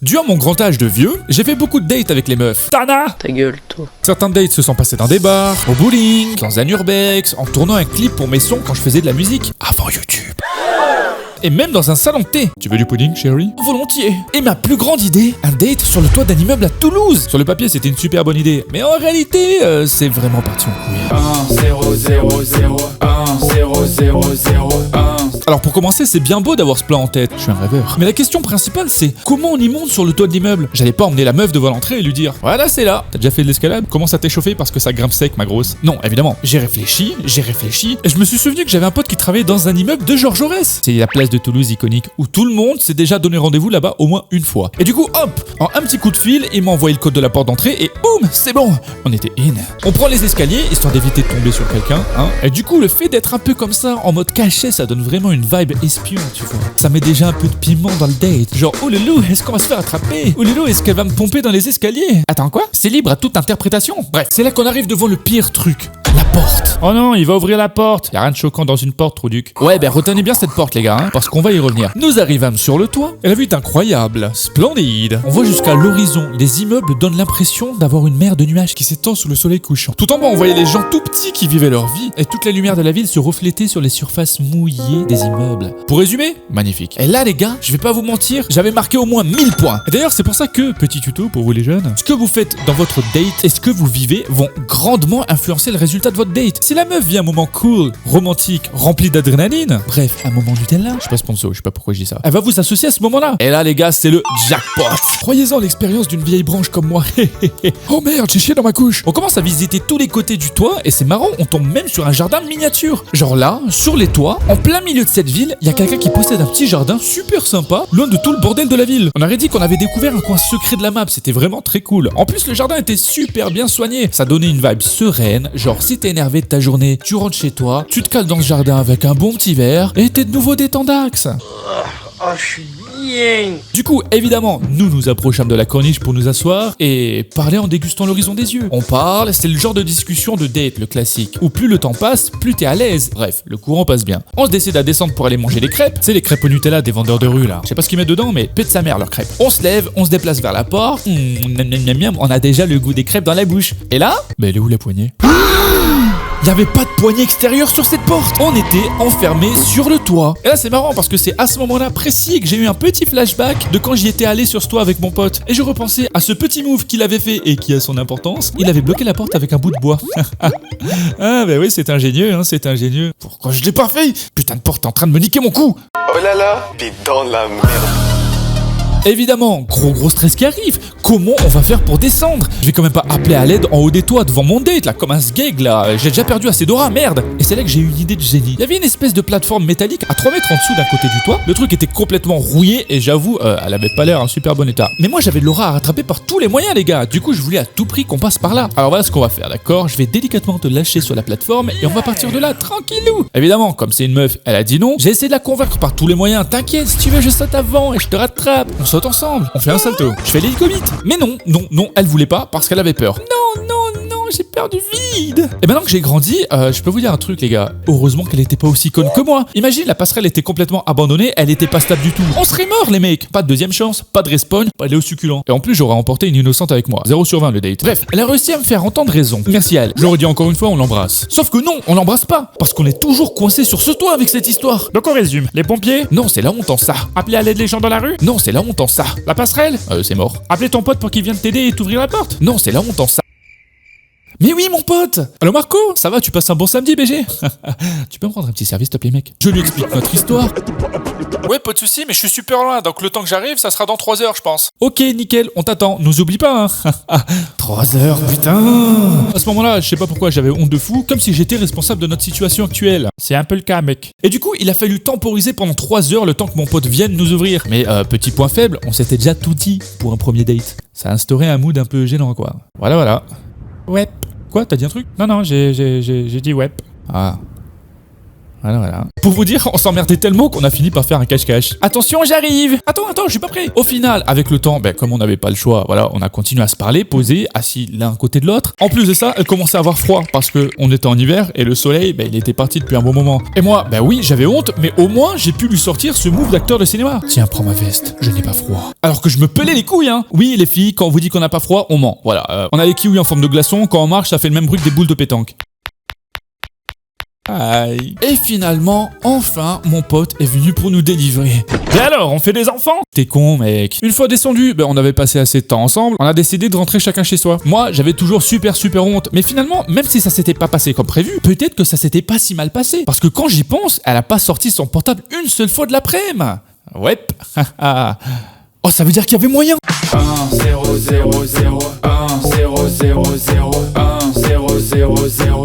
Dû à mon grand âge de vieux, j'ai fait beaucoup de dates avec les meufs. Tana! Ta gueule, toi. Certains dates se sont passés dans des bars, au bowling, dans un urbex, en tournant un clip pour mes sons quand je faisais de la musique, avant YouTube. Et même dans un salon de thé. Tu veux du pudding, chérie? Volontiers. Et ma plus grande idée, un date sur le toit d'un immeuble à Toulouse. Sur le papier, c'était une super bonne idée. Mais en réalité, c'est vraiment parti en couille. 1 0 0 0 1 0 0 0 1. Alors pour commencer, c'est bien beau d'avoir ce plan en tête. Je suis un rêveur. Mais la question principale, c'est comment on y monte sur le toit de l'immeuble? J'allais pas emmener la meuf devant l'entrée et lui dire voilà, c'est là. T'as déjà fait de l'escalade? Commence à t'échauffer parce que ça grimpe sec, ma grosse. Non, évidemment. J'ai réfléchi. Et je me suis souvenu que j'avais un pote qui travaillait dans un immeuble de Georges Jaurès. C'est la place de Toulouse iconique où tout le monde s'est déjà donné rendez-vous là-bas au moins une fois. Et du coup, hop, en un petit coup de fil, il m'a envoyé le code de la porte d'entrée et boum, c'est bon. On était in. On prend les escaliers histoire d'éviter de tomber sur quelqu'un, hein. Et du coup, le fait d'être un peu comme ça, en mode caché, ça donne vraiment une vibe espion, tu vois. Ça met déjà un peu de piment dans le date. Genre, oh loulou, est-ce qu'on va se faire attraper? Oh loulou, est-ce qu'elle va me pomper dans les escaliers? Attends, quoi? C'est libre à toute interprétation. Bref, c'est là qu'on arrive devant le pire truc. La porte. Oh non, il va ouvrir la porte. Y'a rien de choquant dans une porte, Trouduc. Ouais, ben retenez bien cette porte, les gars, hein, parce qu'on va y revenir. Nous arrivâmes sur le toit, et la vue est incroyable, splendide. On voit jusqu'à l'horizon. Les immeubles donnent l'impression d'avoir une mer de nuages qui s'étend sous le soleil couchant. Tout en bas, on voyait les gens tout petits qui vivaient leur vie, et toute la lumière de la ville se reflétait sur les surfaces mouillées des immeubles. Pour résumer, magnifique. Et là, les gars, je vais pas vous mentir, j'avais marqué au moins 1000 points. Et d'ailleurs, c'est pour ça que, petit tuto pour vous les jeunes, ce que vous faites dans votre date et ce que vous vivez vont grandement influencer le résultat de votre date. Si la meuf vit un moment cool, romantique, rempli d'adrénaline, bref, un moment Nutella, je suis pas sponsor, je sais pas pourquoi je dis ça, elle va vous associer à ce moment-là. Et là, les gars, c'est le jackpot. Croyez-en l'expérience d'une vieille branche comme moi. Oh merde, j'ai chié dans ma couche. On commence à visiter tous les côtés du toit et c'est marrant, on tombe même sur un jardin miniature. Genre là, sur les toits, en plein milieu de cette ville, il y a quelqu'un qui possède un petit jardin super sympa, loin de tout le bordel de la ville. On aurait dit qu'on avait découvert un coin secret de la map, c'était vraiment très cool. En plus, le jardin était super bien soigné. Ça donnait une vibe sereine, genre si t'es énervé de ta journée, tu rentres chez toi, tu te cales dans ce jardin avec un bon petit verre et t'es de nouveau détendax. Oh, je suis bien. Du coup, évidemment, nous nous approchâmes de la corniche pour nous asseoir et parler en dégustant l'horizon des yeux. On parle, c'est le genre de discussion de date, le classique, où plus le temps passe, plus t'es à l'aise. Bref, le courant passe bien. On se décide à descendre pour aller manger les crêpes. C'est les crêpes au Nutella des vendeurs de rue là. Je sais pas ce qu'ils mettent dedans, mais pète sa mère leurs crêpes. On se lève, on se déplace vers la porte. On a déjà le goût des crêpes dans la bouche. Et là, bah elle est où la poignée? Il n'y avait pas de poignée extérieure sur cette porte. On était enfermés sur le toit. Et là c'est marrant parce que c'est à ce moment-là précis que j'ai eu un petit flashback de quand j'y étais allé sur ce toit avec mon pote. Et je repensais à ce petit move qu'il avait fait et qui a son importance. Il avait bloqué la porte avec un bout de bois. Ah bah oui, c'est ingénieux, hein, c'est ingénieux. Pourquoi je l'ai pas fait? Putain de porte est en train de me niquer mon cou. Oh là là, t'es dans la merde. Évidemment, gros stress qui arrive. Comment on va faire pour descendre? Je vais quand même pas appeler à l'aide en haut des toits devant mon date là, comme un sgeg là. J'ai déjà perdu assez d'aura, merde. Et c'est là que j'ai eu une idée de génie. Il y avait une espèce de plateforme métallique à 3 mètres en dessous d'un côté du toit. Le truc était complètement rouillé et j'avoue, elle avait pas l'air en super bon état. Mais moi j'avais de l'aura à rattraper par tous les moyens les gars. Du coup je voulais à tout prix qu'on passe par là. Alors voilà ce qu'on va faire, d'accord? Je vais délicatement te lâcher sur la plateforme et on va partir de là tranquillou. Évidemment, comme c'est une meuf, elle a dit non. J'ai essayé de la convaincre par tous les moyens. T'inquiète, si tu veux je saute avant et je te rattrape. On saute ensemble. On fait un salto. Je fais l'hélicobite. Mais non, elle voulait pas parce qu'elle avait peur. Non, j'ai peur du vide. Et maintenant que j'ai grandi, je peux vous dire un truc les gars. Heureusement qu'elle était pas aussi conne que moi. Imagine, la passerelle était complètement abandonnée, elle était pas stable du tout. On serait morts les mecs. Pas de deuxième chance, pas de respawn, pas de succulent. Et en plus j'aurais emporté une innocente avec moi. 0 sur 20 le date. Bref, elle a réussi à me faire entendre raison. Merci à elle. J'aurais dit encore une fois, on l'embrasse. Sauf que non, on l'embrasse pas. Parce qu'on est toujours coincé sur ce toit avec cette histoire. Donc on résume. Les pompiers? Non, c'est la honte en ça. Appeler à l'aide les gens dans la rue? Non, c'est la honte en ça. La passerelle? C'est mort. Appeler ton pote pour qu'il vienne t'aider et t'ouvrir la porte? Non, c'est la honte en ça. Mais oui mon pote! Allô Marco? Ça va, tu passes un bon samedi BG? Tu peux me rendre un petit service s'il te plaît mec? Je lui explique notre histoire. Ouais pas de soucis, mais je suis super loin, donc le temps que j'arrive ça sera dans 3 heures je pense. Ok nickel, on t'attend, nous oublie pas hein. 3 heures putain. À ce moment-là, je sais pas pourquoi j'avais honte de fou, comme si j'étais responsable de notre situation actuelle. C'est un peu le cas mec. Et du coup il a fallu temporiser pendant 3 heures le temps que mon pote vienne nous ouvrir. Mais petit point faible, on s'était déjà tout dit pour un premier date. Ça a instauré un mood un peu gênant quoi. Voilà. Ouais. Quoi, t'as dit un truc? Non, j'ai dit ouais. Ah. Voilà. Pour vous dire, on s'emmerdait tellement qu'on a fini par faire un cache-cache. Attention, j'arrive. Attends, je suis pas prêt. Au final, avec le temps, comme on n'avait pas le choix, voilà, on a continué à se parler, posé, assis l'un à côté de l'autre. En plus de ça, elle commençait à avoir froid parce que on était en hiver et le soleil, il était parti depuis un bon moment. Et moi, oui, j'avais honte, mais au moins j'ai pu lui sortir ce move d'acteur de cinéma. Tiens, prends ma veste, je n'ai pas froid. Alors que je me pelais les couilles, hein. Oui, les filles, quand on vous dit qu'on n'a pas froid, on ment. Voilà, on a les kiwis en forme de glaçon, quand on marche, ça fait le même bruit que des boules de pétanque. Aïe. Et finalement, enfin, mon pote est venu pour nous délivrer. Et alors, on fait des enfants? T'es con, mec. Une fois descendu, on avait passé assez de temps ensemble, on a décidé de rentrer chacun chez soi. Moi, j'avais toujours super honte, mais finalement, même si ça s'était pas passé comme prévu, peut-être que ça s'était pas si mal passé. Parce que quand j'y pense, elle a pas sorti son portable une seule fois de l'après-midi. Ouais. Oh, ça veut dire qu'il y avait moyen. 1 0 0 0 1 0 0 0 1 0 0 0